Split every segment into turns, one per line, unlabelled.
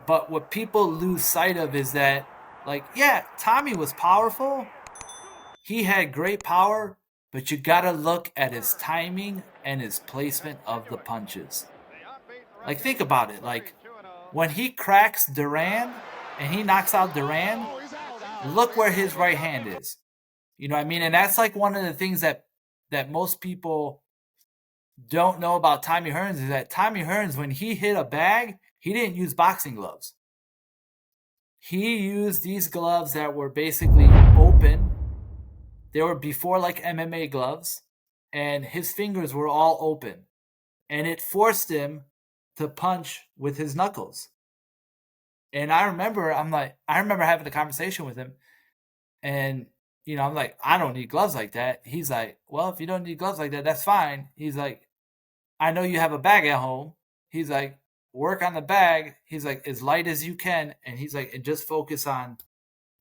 But what people lose sight of is that, like, yeah, Tommy was powerful. He had great power, but you gotta look at his timing and his placement of the punches. Like, think about it. Like, when he cracks Duran and he knocks out Duran, look where his right hand is. You know what I mean? And that's like one of the things that most people don't know about Tommy Hearns is that Tommy Hearns, when he hit a bag, he didn't use boxing gloves. He used these gloves that were basically open. They were before like MMA gloves, and his fingers were all open. And it forced him to punch with his knuckles. And I remember having a conversation with him, and I'm like, I don't need gloves like that. He's like, well, if you don't need gloves like that, that's fine. He's like, I know you have a bag at home. He's like, work on the bag. He's like, as light as you can. And he's like, and just focus on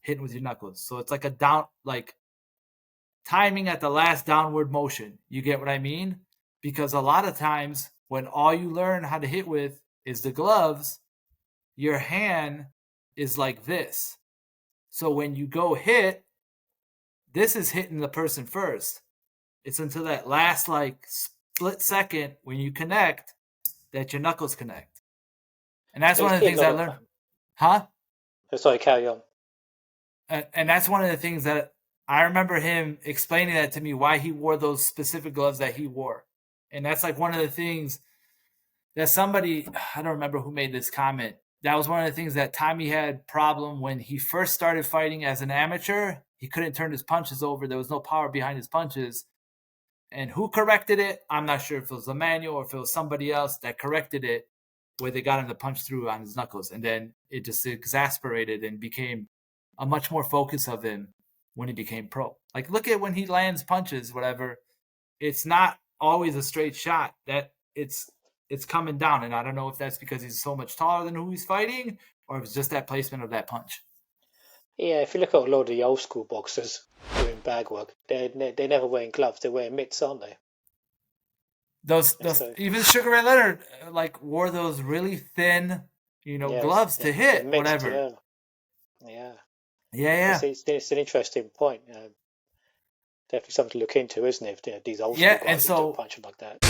hitting with your knuckles. So it's like a down, like timing at the last downward motion. You get what I mean? Because a lot of times when all you learn how to hit with is the gloves, your hand is like this. So when you go hit, this is hitting the person first. It's until that last like split second when you connect that your knuckles connect. And that's one of the things I learned. Huh?
Sorry, carry on.
And that's one of the things that I remember him explaining that to me, why he wore those specific gloves that he wore. And that's like one of the things that somebody, I don't remember who made this comment. That was one of the things that Tommy had problem when he first started fighting as an amateur. He couldn't turn his punches over. There was no power behind his punches. And who corrected it? I'm not sure if it was Emmanuel or if it was somebody else that corrected it, where they got him to punch through on his knuckles. And then it just exasperated and became a much more focus of him when he became pro. Like, look at when he lands punches, whatever. It's not always a straight shot. That it's coming down. And I don't know if that's because he's so much taller than who he's fighting, or if it's just that placement of that punch.
Yeah, if you look at a lot of the old school boxers doing bag work, they're never wearing gloves. They're wearing mitts, aren't they?
Those even Sugar Ray Leonard like wore those really thin, gloves to hit whatever.
Yeah.
It's
an interesting point. Definitely something to look into, isn't it? If these old school guys still punching like that.